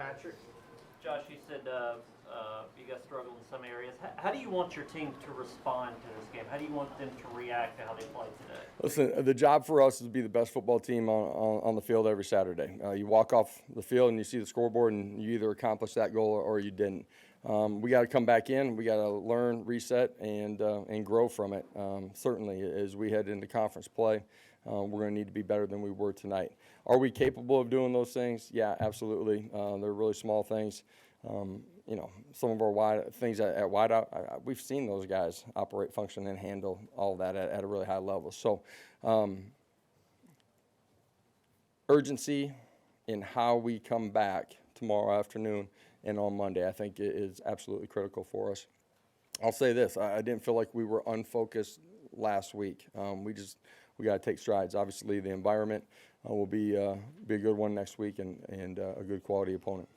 Patrick. Josh, you said you guys struggled in some areas. How do you want your team to respond to this game? How do you want them to react to how they played today? Listen, the job for us is to be the best football team on the field every Saturday. You walk off the field and you see the scoreboard and you either accomplished that goal or you didn't. We got to come back in. We got to learn, reset, and grow from it. Certainly, as we head into conference play, we're going to need to be better than we were tonight. Are we capable of doing those things? Yeah, absolutely. They're really small things. Some of our wide things at wideout, we've seen those guys operate, function, and handle all that at a really high level. So, urgency in how we come back tomorrow afternoon and on Monday, I think it is absolutely critical for us. I'll say this: I didn't feel like we were unfocused last week. We got to take strides. Obviously, the environment will be a good one next week and a good quality opponent.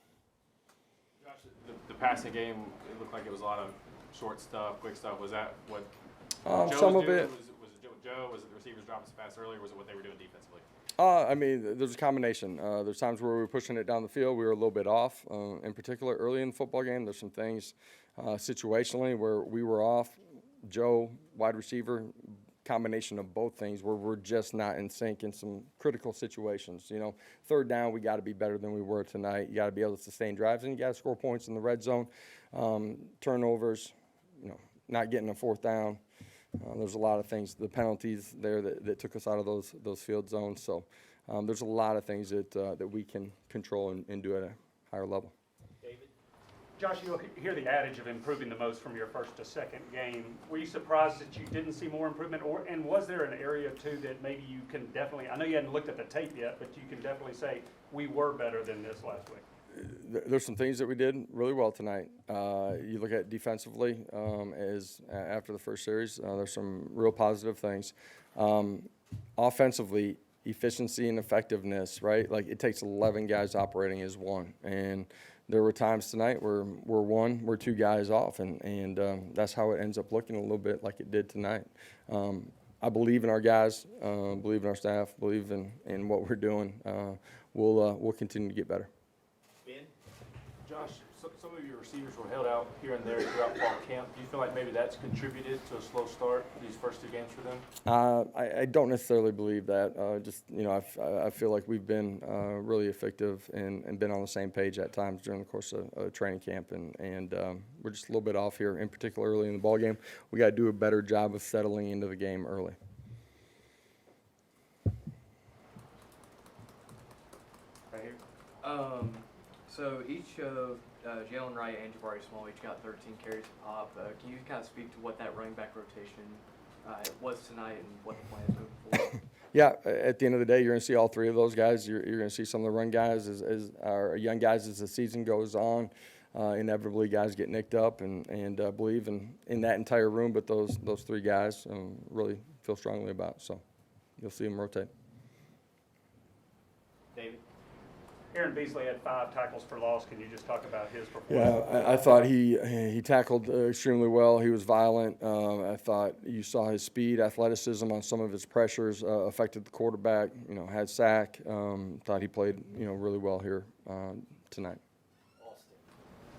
The passing game, it looked like it was a lot of short stuff, quick stuff. Was that what Joe some was of doing? it. Was it Joe? Was it the receivers dropping some passes early, or was it what they were doing defensively? There's a combination. There's times where we were pushing it down the field. We were a little bit off. In particular, early in the football game, there's some things situationally where we were off. Joe, wide receiver, combination of both things where we're just not in sync in some critical situations. Third down, we got to be better than we were tonight. You got to be able to sustain drives, and you got to score points in the red zone. Turnovers, not getting a fourth down. There's a lot of things, the penalties there that took us out of those field zones. So there's a lot of things that we can control and do at a higher level. Josh, you'll hear the adage of improving the most from your first to second game. Were you surprised that you didn't see more improvement? And was there an area, too, that maybe you can definitely, I know you hadn't looked at the tape yet, but you can definitely say we were better than this last week? There's some things that we did really well tonight. You look at defensively after the first series, there's some real positive things. Offensively, efficiency and effectiveness, right? Like it takes 11 guys operating as one. And there were times tonight where we're two guys off, and that's how it ends up looking a little bit like it did tonight. I believe in our guys, believe in our staff, believe in what we're doing. We'll continue to get better. Josh, some of your receivers were held out here and there throughout fall camp. Do you feel like maybe that's contributed to a slow start these first two games for them? I don't necessarily believe that. I feel like we've been really effective and been on the same page at times during the course of training camp, and we're just a little bit off here, in particular early in the ball game. We got to do a better job of settling into the game early. Right here. So each of Jalen Wright and Jabari Small each got 13 carries a pop. Can you kind of speak to what that running back rotation was tonight and what the plan is moving forward? Yeah, at the end of the day, you're going to see all three of those guys. You're going to see some of the run guys as our young guys as the season goes on. Inevitably, guys get nicked up, and believe in that entire room. But those three guys really feel strongly about. So you'll see them rotate. David? Aaron Beasley had 5 tackles for loss. Can you just talk about his performance? Yeah, I thought he tackled extremely well. He was violent. I thought you saw his speed, athleticism on some of his pressures affected the quarterback. Had sack. Thought he played really well here tonight.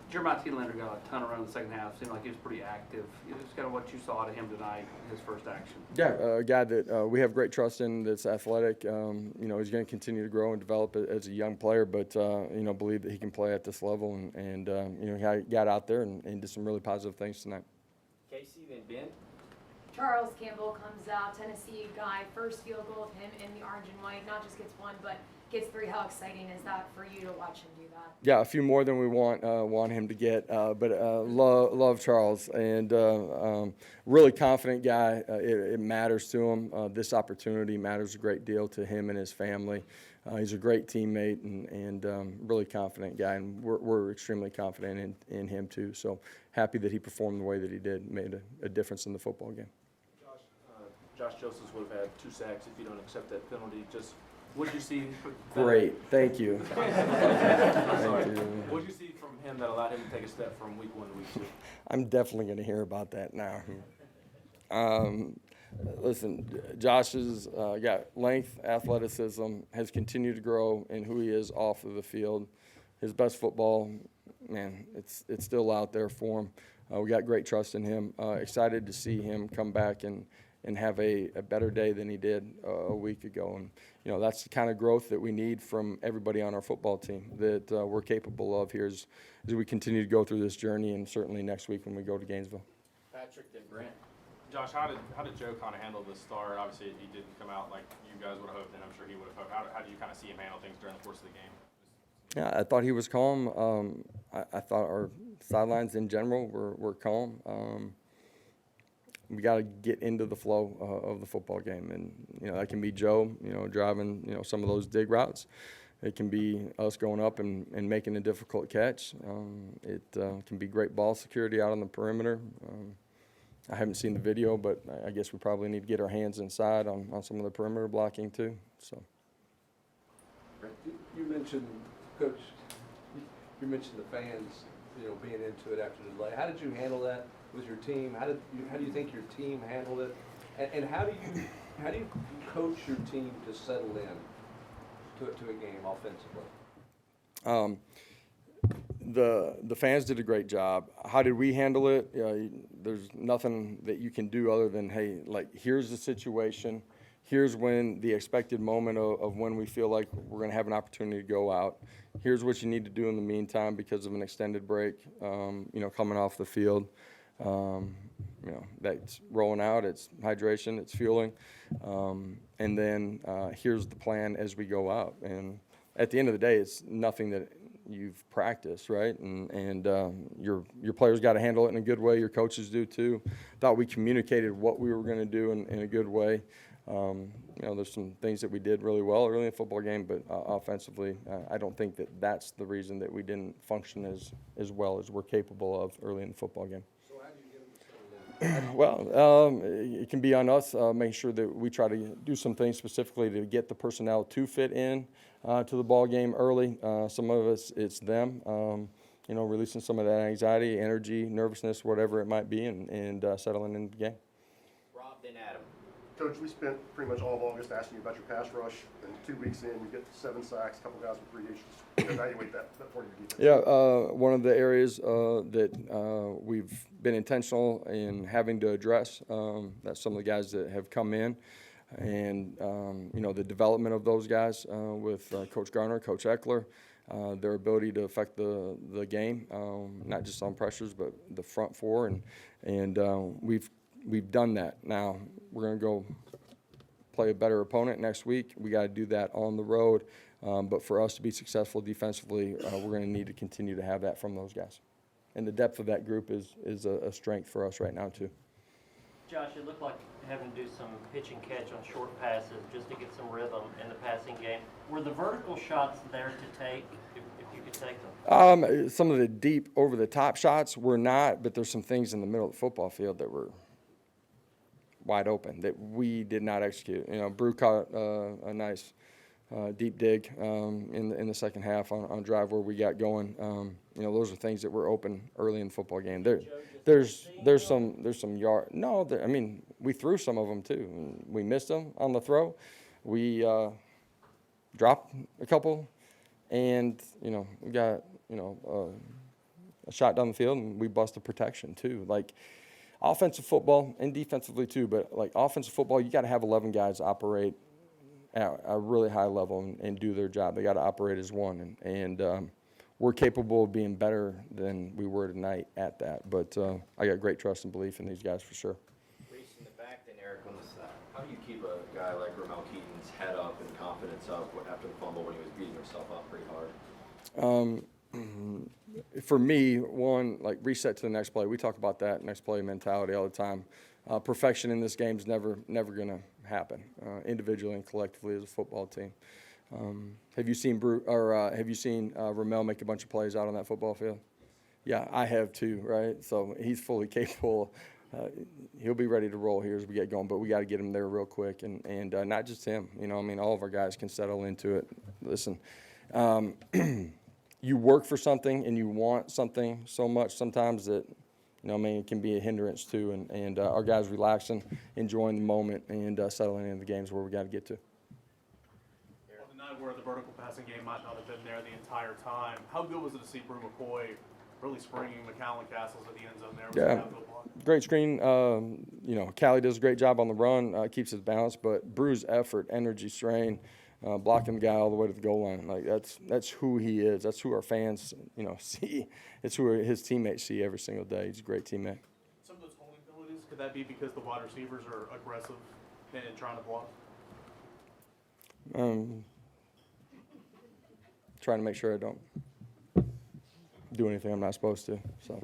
Jeremiah Thielander got a ton of runs in the second half. Seemed like he was pretty active. It's kind of what you saw to him tonight, his first action. Yeah, a guy that we have great trust in, that's athletic. He's going to continue to grow and develop as a young player, but believe that he can play at this level, and he got out there and did some really positive things tonight. Casey, then Ben. Charles Campbell comes out, Tennessee guy, first field goal of him in the orange and white, not just gets one, but gets 3. How exciting is that for you to watch him do that? Yeah, a few more than we want him to get, but love Charles, and really confident guy. It matters to him. This opportunity matters a great deal to him and his family. He's a great teammate and really confident guy, and we're extremely confident in him too. So happy that he performed the way that he did, made a difference in the football game. Josh Josephs would have had 2 sacks if you don't accept that penalty. Just what did you see? Great, thank you. Thank you. What did you see from him that allowed him to take a step from week 1 to week 2? I'm definitely going to hear about that now. Listen, Josh has got length, athleticism, has continued to grow in who he is off of the field. his best football, man, it's still out there for him. We got great trust in him. Excited to see him come back and have a better day than he did a week ago. And, you know, that's the kind of growth that we need from everybody on our football team that we're capable of here as we continue to go through this journey, and certainly next week when we go to Gainesville. Patrick, then Brent. Josh, how did Joe kind of handle the start? Obviously, he didn't come out like you guys would have hoped, and I'm sure he would have hoped. How do you kind of see him handle things during the course of the game? Yeah, I thought he was calm. I thought our sidelines in general were calm. We got to get into the flow of the football game, and you know that can be Joe, you know, driving some of those dig routes. It can be us going up and making a difficult catch. It can be great ball security out on the perimeter. I haven't seen the video, but I guess we probably need to get our hands inside on some of the perimeter blocking too. So. You mentioned, Coach, you mentioned the fans, being into it after the delay. How did you handle that with your team? How do you think your team handled it? And how do you coach your team to settle in to a game offensively? The fans did a great job. How did we handle it? There's nothing that you can do other than, hey, like, here's the situation. Here's when the expected moment of when we feel like we're going to have an opportunity to go out. Here's what you need to do in the meantime because of an extended break, coming off the field. That's rolling out, it's hydration, it's fueling. And then here's the plan as we go out. And at the end of the day, it's nothing that you've practiced, right? And your players got to handle it in a good way. Your coaches do too. Thought we communicated what we were going to do in a good way. There's some things that we did really well early in the football game, but offensively, I don't think that that's the reason that we didn't function as well as we're capable of early in the football game. So how do you get them settled in? Well, it can be on us, making sure that we try to do some things specifically to get the personnel to fit in to the ball game early. Some of us, it's them, releasing some of that anxiety, energy, nervousness, whatever it might be, and settling in the game. Rob, then Adam. Coach, we spent pretty much all of August asking you about your pass rush, and 2 weeks in, you get 7 sacks, a couple guys with 3 issues. Evaluate that part of your defense. Yeah, one of the areas that we've been intentional in having to address, that's some of the guys that have come in, and the development of those guys with Coach Garner, Coach Eckler, their ability to affect the game, not just on pressures, but the front four, and we've done that. Now we're going to go play a better opponent next week. We got to do that on the road. But for us to be successful defensively, we're going to need to continue to have that from those guys. And the depth of that group is a strength for us right now too. Josh, it looked like having to do some pitch and catch on short passes just to get some rhythm in the passing game. Were the vertical shots there to take, if you could take them? Some of the deep over-the-top shots were not, but there's some things in the middle of the football field that were wide open that we did not execute. Brew caught a nice deep dig in the second half on drive where we got going. Those are things that were open early in the football game. There's some yard. No, we threw some of them too. We missed them on the throw. We dropped a couple, and we got a shot down the field, and we busted protection too. Like, offensive football and defensively too, but like offensive football, you got to have 11 guys operate at a really high level and do their job. They got to operate as one, and we're capable of being better than we were tonight at that. But I got great trust and belief in these guys for sure. Reese in the back, then Eric on the side. How do you keep a guy like Ramel Keaton's head up and confidence up after the fumble when he was beating himself up pretty hard? For me, one, like, reset to the next play. We talk about that next play mentality all the time. Perfection in this game is never going to happen, individually and collectively as a football team. Have you seen Ramel make a bunch of plays out on that football field? Yeah, I have too, right? So he's fully capable. He'll be ready to roll here as we get going, but we got to get him there real quick, and not just him. All of our guys can settle into it. Listen. You work for something and you want something so much sometimes that, it can be a hindrance too. And our guys relaxing, enjoying the moment, and settling into the games where we got to get to. On the 9 where the vertical passing game might not have been there the entire time. How good was it to see Brew McCoy really springing McAllen Castles at the end zone there? Was Yeah. it a good block? Great screen. You know, Callie does a great job on the run, keeps his balance, but Brew's effort, energy, strain, blocking the guy all the way to the goal line. Like that's who he is. That's who our fans, you know, see. It's who his teammates see every single day. He's a great teammate. Some of those holding abilities, could that be because the wide receivers are aggressive in trying to block? Trying to make sure I don't do anything I'm not supposed to. So.